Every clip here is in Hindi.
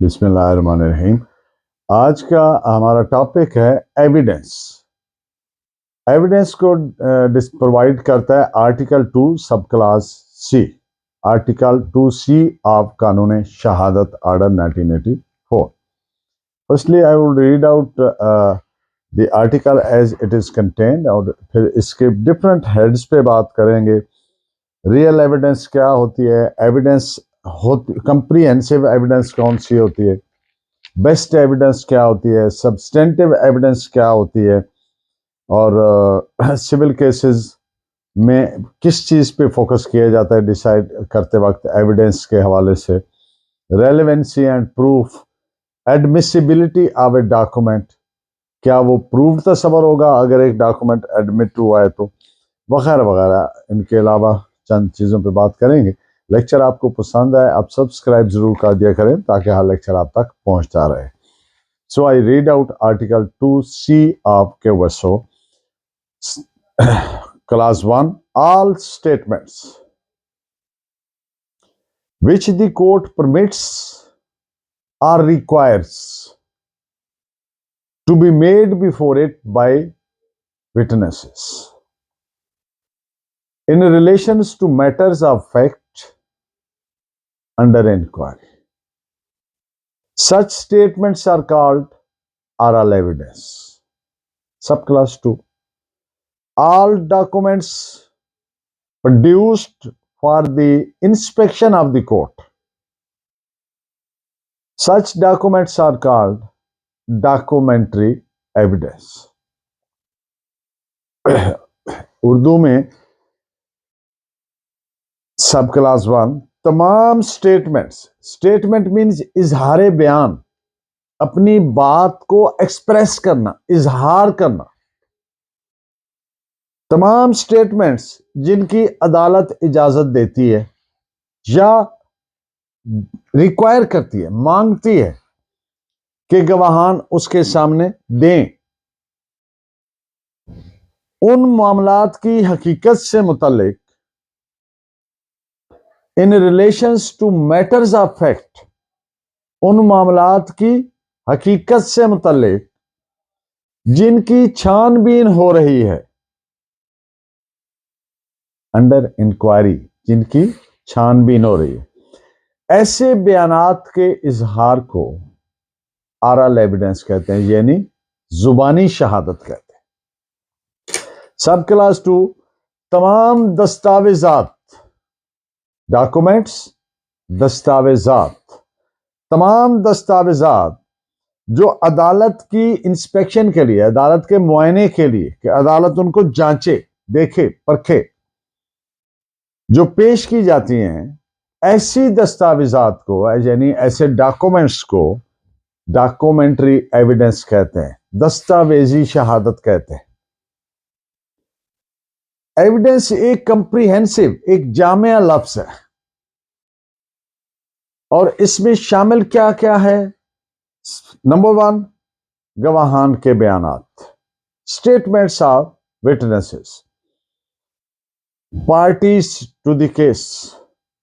बिस्मिल्लाहिर्रहमानिर्रहीम। आज का हमारा टॉपिक है एविडेंस। एविडेंस को प्रोवाइड करता है आर्टिकल 2 सब class C, article 2C of कानून शहादत order 1984। Firstly I would read out the article as it is contained और फिर इसके डिफरेंट हेड्स पे बात करेंगे। रियल एविडेंस क्या होती है, एविडेंस कंप्रीहेंसिव एविडेंस कौन सी होती है, बेस्ट एविडेंस क्या होती है, सब्सटेंटिव एविडेंस क्या होती है, और सिविल केसेस में किस चीज़ पे फोकस किया जाता है डिसाइड करते वक्त एविडेंस के हवाले से, relevancy and proof, admissibility of a document, क्या वो प्रूफ तस्वर होगा अगर एक डॉक्यूमेंट एडमिट हुआ है तो, वगैरह वगैरह। इनके अलावा चंद चीज़ों पे बात करेंगे। लेक्चर आपको पसंद आए आप सब्सक्राइब जरूर कर दिया करें ताकि हर लेक्चर आप तक पहुंचता रहे। So I read out Article 2C of KWSO. Clause 1. All statements which the court permits or requires to be made before it by witnesses in relations to matters of fact under inquiry. Such statements are called oral evidence. Subclass 2. All documents produced for the inspection of the court. Such documents are called documentary evidence. Urdu में सब क्लास 1 तमाम स्टेटमेंट्स, स्टेटमेंट मीन्स इजहार बयान, अपनी बात को एक्सप्रेस करना, इजहार करना। तमाम स्टेटमेंट्स जिनकी अदालत इजाजत देती है या रिक्वायर करती है, मांगती है कि गवाहान उसके सामने दें, उन मामलात की हकीकत से मुतल्लिक, in relations to matters of fact, उन मामलात की हकीकत से मुतल्लिक जिनकी छानबीन हो रही है, अंडर इंक्वायरी, जिनकी छानबीन हो रही है, ऐसे बयानात के इजहार को आरल एविडेंस कहते हैं, यानी जुबानी शहादत कहते हैं। सब क्लास 2 तमाम दस्तावेजात, डॉक्यूमेंट्स, दस्तावेजात, तमाम दस्तावेजात जो अदालत की इंस्पेक्शन के लिए, अदालत के मुआयने के लिए, कि अदालत उनको जांचे, देखे, परखे, जो पेश की जाती हैं, ऐसी दस्तावेजात को, यानी ऐसे डॉक्यूमेंट्स को डॉक्यूमेंट्री एविडेंस कहते हैं, दस्तावेजी शहादत कहते हैं। एविडेंस एक कंप्रीहेंसिव, एक जामिया लफ्ज है और इसमें शामिल क्या क्या है। नंबर 1, गवाहान के बयानात, statements of witnesses, parties to the case,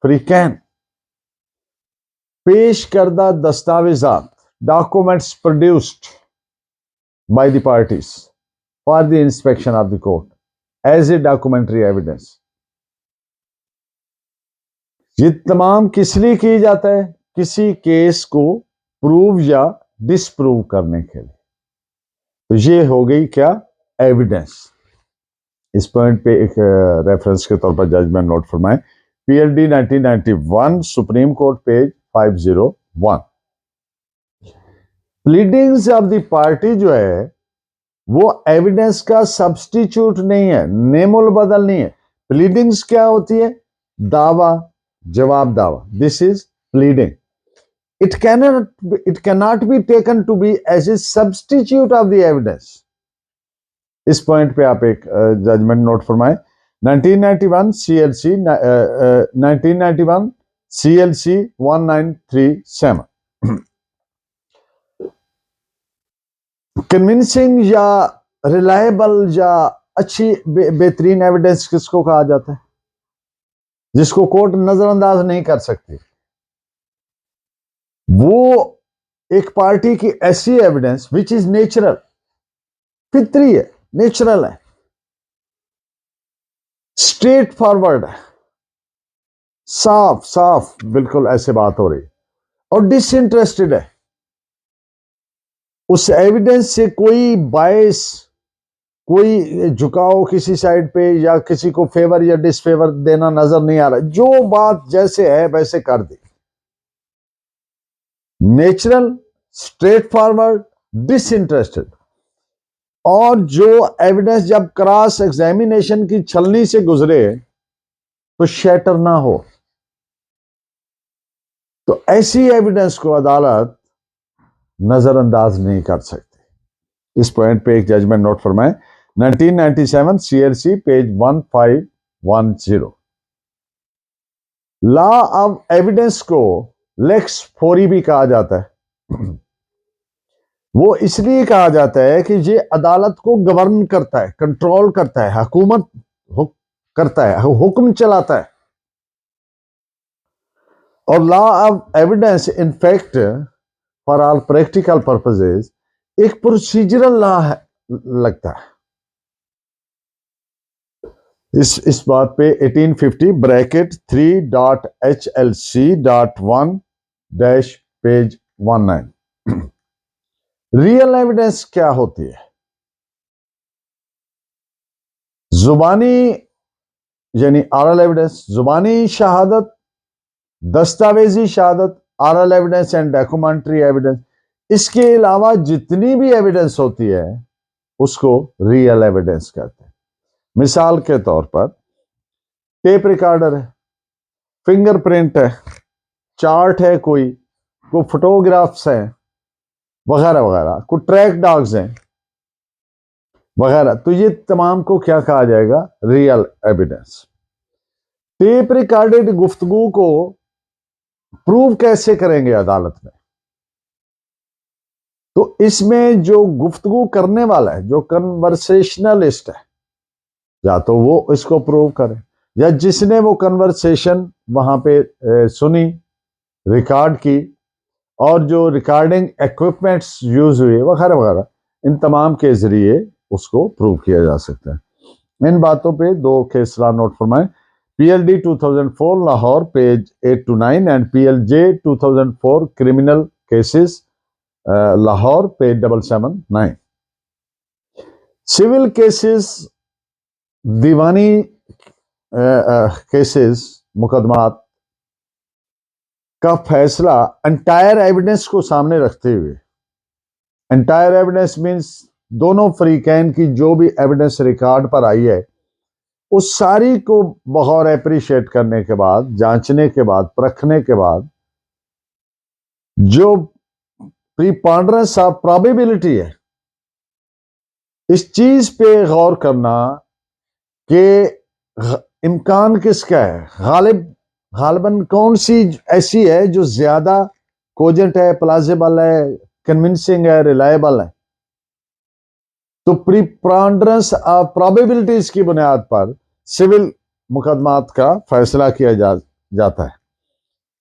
फ्रीकैन, पेश करदा दस्तावेजात, documents produced by the parties for the inspection of the court as a documentary evidence. ये तमाम किस लिए की जाता है, किसी केस को प्रूव या डिसप्रूव करने के लिए। तो ये हो गई क्या, एविडेंस। इस पॉइंट पे एक रेफरेंस के तौर पर जजमेंट नोट फरमाएं, PLD 1991 supreme court page 501। Pleadings of the party जो है वो एविडेंस का सब्स्टिट्यूट नहीं है, नेमुल बदल नहीं है। प्लीडिंग्स क्या होती है, दावा, जवाब दावा, this is pleading. It cannot be taken to be as a substitute of the evidence. इस पॉइंट पे आप एक जजमेंट नोट फरमाएं, 1991 CLC 1991 CLC 1937। कन्विंसिंग या रिलायबल या अच्छी बेहतरीन एविडेंस किसको कहा जाता है, जिसको कोर्ट नजरअंदाज नहीं कर सकती। वो एक पार्टी की ऐसी एविडेंस विच इज नेचुरल, फितरी है, नेचुरल है, स्ट्रेट फॉरवर्ड है, साफ साफ बिल्कुल ऐसे बात हो रही, और डिसइंटरेस्टेड है, उस एविडेंस से कोई बायस, कोई झुकाव किसी साइड पे या किसी को फेवर या डिसफेवर देना नजर नहीं आ रहा, जो बात जैसे है वैसे कर दी, नेचुरल, स्ट्रेट फॉरवर्ड, डिसइंटरेस्टेड। और जो एविडेंस जब क्रॉस एग्जामिनेशन की छलनी से गुजरे तो शैटर ना हो, तो ऐसी एविडेंस को अदालत नजरअंदाज नहीं कर सकती। इस पॉइंट पे एक जजमेंट नोट फरमाएं, 1997 CLC page 1510। Law of evidence को लेक्स फोरी भी कहा जाता है। वो इसलिए कहा जाता है कि ये अदालत को गवर्न करता है, कंट्रोल करता है, हुकूमत करता है, हुक्म चलाता है। और law of evidence in fact for all practical purposes एक प्रोसीजरल लॉ लगता है। इस बात पे 1850 bracket 3.HLC.1 dash page 19। Real evidence क्या होती है? जुबानी यानी ऑरल एविडेंस, जुबानी शहादत, दस्तावेजी शहादत, oral evidence and documentary evidence, इसके अलावा जितनी भी एविडेंस होती है उसको रियल एविडेंस कहते हैं। मिसाल के तौर पर टेप रिकॉर्डर है, फिंगरप्रिंट है, चार्ट है, कोई फोटोग्राफ्स हैं वगैरह वगैरह, कोई ट्रैक डॉग्स हैं वगैरह, तो ये तमाम को क्या कहा जाएगा? Real evidence. टेप रिकॉर्डेड गुफ्तगू को प्रूव कैसे करेंगे अदालत में? तो इसमें जो गुफ्तगू करने वाला है, जो कन्वर्सेशनलिस्ट है, या तो वो इसको प्रूव करे, या जिसने वो कन्वर्सेशन वहां पे सुनी, रिकॉर्ड की, और जो रिकॉर्डिंग इक्विपमेंट्स यूज हुए वगैरह वगैरह, इन तमाम के जरिए उसको प्रूव किया जा सकता है। इन बातों पे दो केस लॉ नोट फरमाएं, PLD 2004 Lahore page 8 to 9 and PLJ 2004 criminal cases Lahore page 779। Civil cases, दीवानी केसेस, मुकदमात का फैसला एंटायर एविडेंस को सामने रखते हुए, एंटायर एविडेंस मींस दोनों फरीकैन की जो भी एविडेंस रिकॉर्ड पर आई है उस सारी को बगौर एप्रिशिएट करने के बाद, जांचने के बाद, परखने के बाद, जो प्रीपॉन्डरेंस ऑफ प्रोबेबिलिटी है, इस चीज पे गौर करना कि इम्कान किसका है, गालिबन कौन सी ऐसी है जो ज्यादा कोजेंट है, प्लाजिबल है, कन्विंसिंग है, रिलायबल है। तो प्रीपॉन्डरेंस ऑफ प्रोबेबिलिटीज की बुनियाद पर सिविल मुकदमात का फैसला किया जाता है।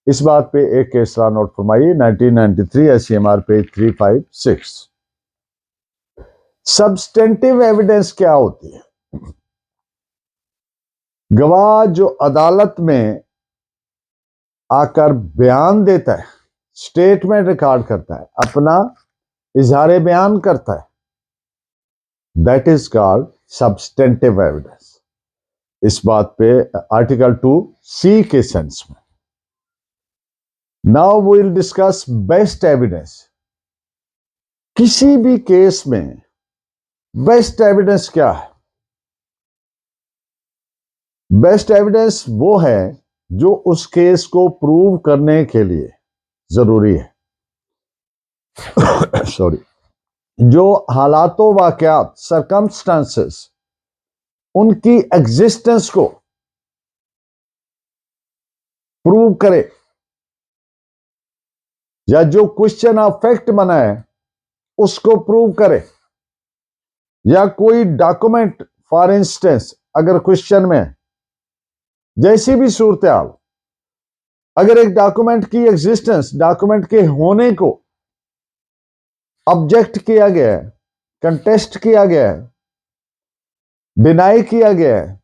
इस बात पे एक केस लॉ नोट फरमाइए, 1993 SCMR पेज 356। सब्सटेंटिव एविडेंस क्या होती है? गवाह जो अदालत में आकर बयान देता है, स्टेटमेंट रिकॉर्ड करता है, अपना इजहार बयान करता है, that is called substantive evidence. इस बात पे आर्टिकल 2C के सेंस में। Now we will discuss best evidence. किसी भी केस में बेस्ट एविडेंस क्या है? बेस्ट एविडेंस वो है जो उस केस को प्रूव करने के लिए जरूरी है। सॉरी, जो हालातों, वाकयात, सरकमस्टांसेस, उनकी एग्जिस्टेंस को प्रूव करे, या जो क्वेश्चन ऑफ फैक्ट बना है उसको प्रूव करे, या कोई डॉक्यूमेंट फॉर इंस्टेंस अगर क्वेश्चन में, जैसी भी सूरत हाल, अगर एक डॉक्यूमेंट की एग्जिस्टेंस, डॉक्यूमेंट के होने को ऑब्जेक्ट किया गया है, कंटेस्ट किया गया है, डिनाई किया गया है।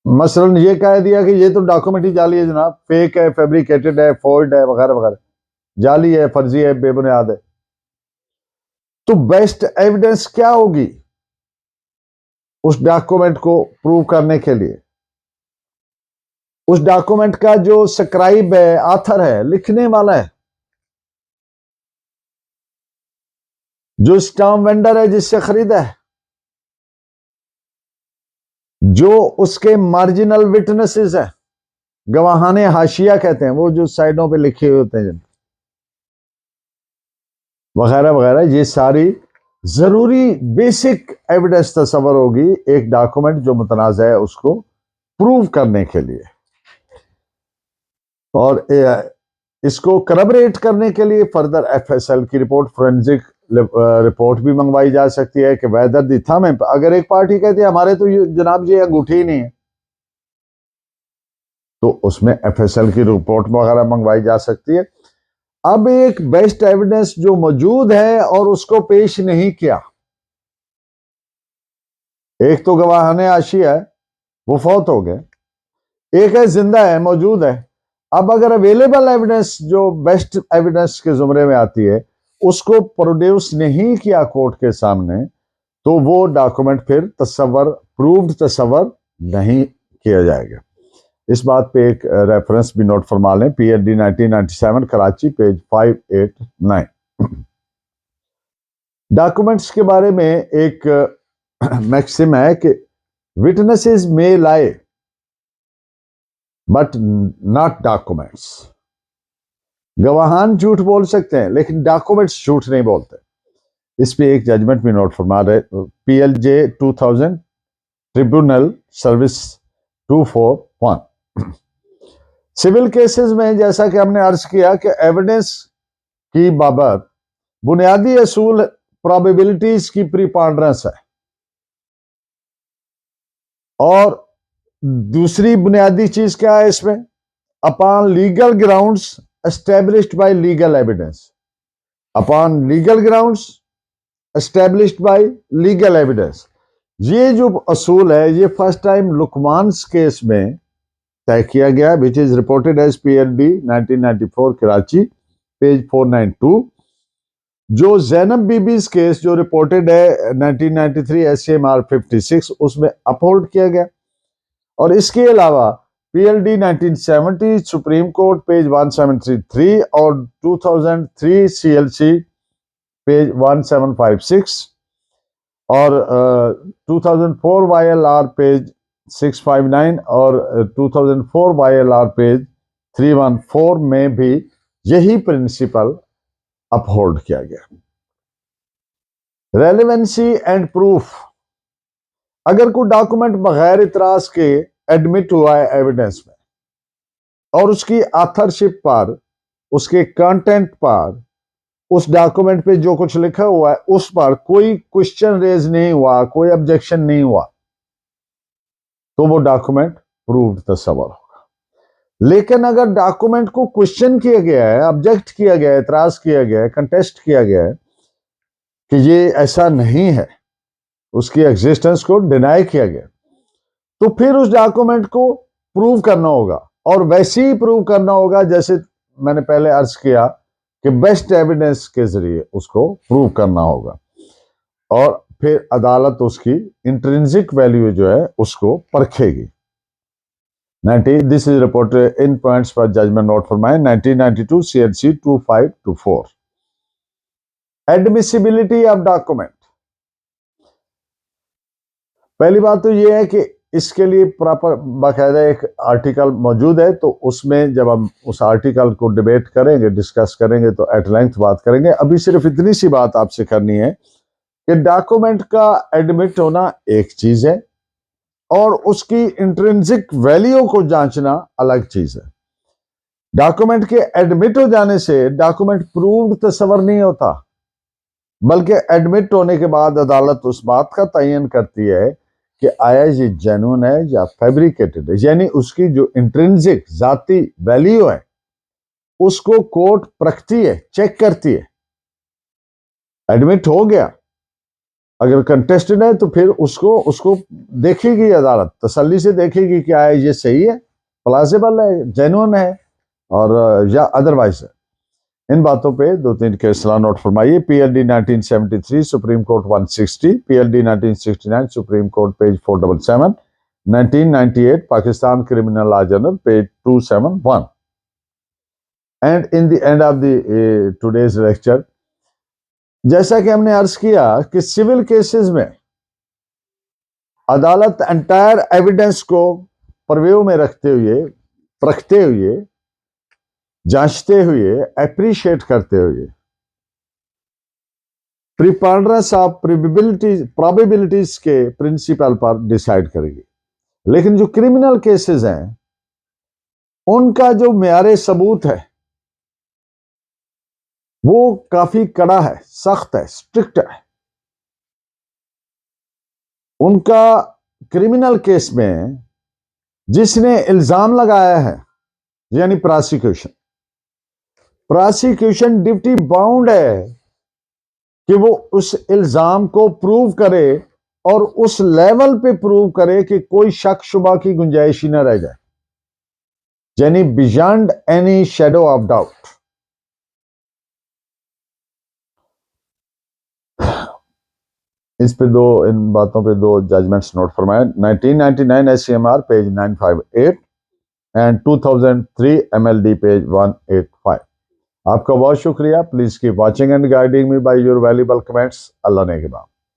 मसलन ये कह दिया कि ये तो डॉक्यूमेंट ही जाली है जनाब, फेक है, फैब्रिकेटेड है, फोल्ड है, वगैरह वगैरह, जाली है, फर्जी है, बेबुनियाद है। तो बेस्ट एविडेंस क्या होगी उस डॉक्यूमेंट को प्रूव करने के लिए? उस डॉक्यूमेंट का जो सब्सक्राइब है, ऑथर है, लिखने वाला है, जो स्टाम्प वेंडर है जिससे खरीदा है, जो उसके मार्जिनल विटनेसेस है, गवाहाने हाशिया कहते हैं, वो जो साइडों पे लिखे हुए होते हैं, वगैरह वगैरह। ये सारी जरूरी बेसिक एविडेंस तस्वर होगी एक डॉक्यूमेंट जो मुतनाज़ है उसको प्रूव करने के लिए। और इसको करबरेट करने के लिए फर्दर एफएसएल की रिपोर्ट, फोरेंसिक रिपोर्ट भी मंगवाई जा सकती है कि वेदर दी थंब, अगर एक पार्टी कहती है हमारे तो जनाब ये अंगूठी ही नहीं है, तो उसमें एफएसएल की रिपोर्ट वगैरह मंगवाई जा सकती है। अब एक बेस्ट एविडेंस जो मौजूद है और उसको पेश नहीं किया, एक तो गवाहाने आशिया है, वो फौत हो गए, एक है जिंदा है, मौजूद है। अब अगर अवेलेबल एविडेंस जो बेस्ट एविडेंस के जुमरे में आती है उसको प्रोड्यूस नहीं किया कोर्ट के सामने, तो वो डॉक्यूमेंट फिर तस्वर, प्रूव्ड तस्वर नहीं किया जाएगा। इस बात पे एक रेफरेंस भी नोट फरमा लें, पीएचडी 1997 कराची, पेज 589। डॉक्यूमेंट्स के बारे में एक मैक्सिम है कि witnesses may lie but not documents. गवाहान झूठ बोल सकते हैं लेकिन डॉक्यूमेंट्स झूठ नहीं बोलते। इस पे एक जजमेंट भी नोट फरमा रहे, पीएलजे 2000 ट्रिब्यूनल सर्विस 241। सिविल केसेस में जैसा कि हमने अर्ज किया कि एविडेंस की बाबत बुनियादी असूल प्रोबेबिलिटीज की प्रीपॉन्डरेंस है, और दूसरी बुनियादी चीज क्या है इसमें, upon legal grounds established by legal evidence, upon legal grounds established by legal evidence. ये जो असूल है ये फर्स्ट टाइम लुकमान्स केस में तय किया गया, which is reported as PLD 1994 Karachi, page 492। जो जैनब बीबीज केस जो रिपोर्टेड है 1993 एसएमआर 56, उसमें अपहोल्ड किया गया। और इसके अलावा पीएलडी 1970 सुप्रीम कोर्ट पेज 1733 और 2003 सीएलसी पेज 1756 और 2004 वाईएलआर पेज 659 और 2004 वाईएलआर पेज 314 में भी यही प्रिंसिपल अपहोल्ड किया गया। रेलेवेंसी एंड प्रूफ, अगर कोई डॉक्यूमेंट बगैर इतराज के एडमिट हुआ है एविडेंस में और उसकी ऑथरशिप पर, उसके कंटेंट पर, उस डॉक्यूमेंट पे जो कुछ लिखा हुआ है उस पर कोई क्वेश्चन रेज नहीं हुआ, कोई ऑब्जेक्शन नहीं हुआ, तो वो डॉक्यूमेंट प्रूव्ड तस्वर होगा। लेकिन अगर डॉक्यूमेंट को क्वेश्चन किया गया है, ऑब्जेक्ट किया गया है, इतराज किया गया है, कंटेस्ट किया गया है कि ये ऐसा नहीं है, उसकी एग्जिस्टेंस को डिनाई किया गया, तो फिर उस डॉक्यूमेंट को प्रूव करना होगा, और वैसे ही प्रूव करना होगा जैसे मैंने पहले अर्ज किया कि बेस्ट एविडेंस के जरिए उसको प्रूव करना होगा, और फिर अदालत उसकी इंट्रिंसिक वैल्यू जो है उसको परखेगी। 90 this is reported in points पर जजमेंट नोट फरमाए 1992 सीएलसी 2524। एडमिसिबिलिटी ऑफ डॉक्यूमेंट, पहली बात तो यह है कि इसके लिए प्रॉपर बाकायदा एक आर्टिकल मौजूद है, तो उसमें जब हम उस आर्टिकल को डिबेट करेंगे, डिस्कस करेंगे, तो एट लेंथ बात करेंगे। अभी सिर्फ इतनी सी बात आपसे करनी है कि डॉक्यूमेंट का एडमिट होना एक चीज है और उसकी इंट्रिंसिक वैल्यू को जांचना अलग चीज है। डॉक्यूमेंट के एडमिट हो जाने से डॉक्यूमेंट प्रूव्ड तस्वर नहीं होता, बल्कि एडमिट होने के बाद अदालत उस बात का तयन करती है कि आया ये जेन्युइन है या फैब्रिकेटेड है, यानी उसकी जो इंट्रिंसिक जाती वैल्यू है उसको कोर्ट परखती है, चेक करती है एडमिट हो गया, अगर कंटेस्टेड है तो फिर उसको उसको देखेगी अदालत, तसल्ली से देखेगी क्या है ये सही है, प्लाजिबल है, जेन्युइन है और या अदरवाइज है। इन बातों पे दो तीन केस नोट फरमाइए। PLD 1973 supreme court 160, PLD 1969 supreme court page 477, 1998 Pakistan criminal law journal page 271। And in the end of the today's lecture, जैसा कि हमने अर्ज किया कि सिविल केसेस में अदालत एंटायर एविडेंस को परव्यू में रखते हुए जांचते हुए, एप्रिशिएट करते हुए प्रिपॉन्डरेंस ऑफ प्रोबेबिलिटीज के प्रिंसिपल पर डिसाइड करेगी। लेकिन जो क्रिमिनल केसेस हैं उनका जो मेयारे सबूत है वो काफी कड़ा है, सख्त है, स्ट्रिक्ट है। उनका क्रिमिनल केस में जिसने इल्जाम लगाया है, यानी प्रोसिक्यूशन ड्यूटी बाउंड है कि वो उस इल्जाम को प्रूव करे और उस लेवल पे प्रूव करे कि कोई शक शुबा की गुंजाइश ही ना रह जाए, यानी beyond any shadow of doubt. इस पे इन बातों पे दो जजमेंट्स नोट फरमाए। 1999 SCMR page 958 and 2003 MLD page 185। आपका बहुत शुक्रिया। Please keep watching and guiding me by your valuable comments. Allah ने के बाद।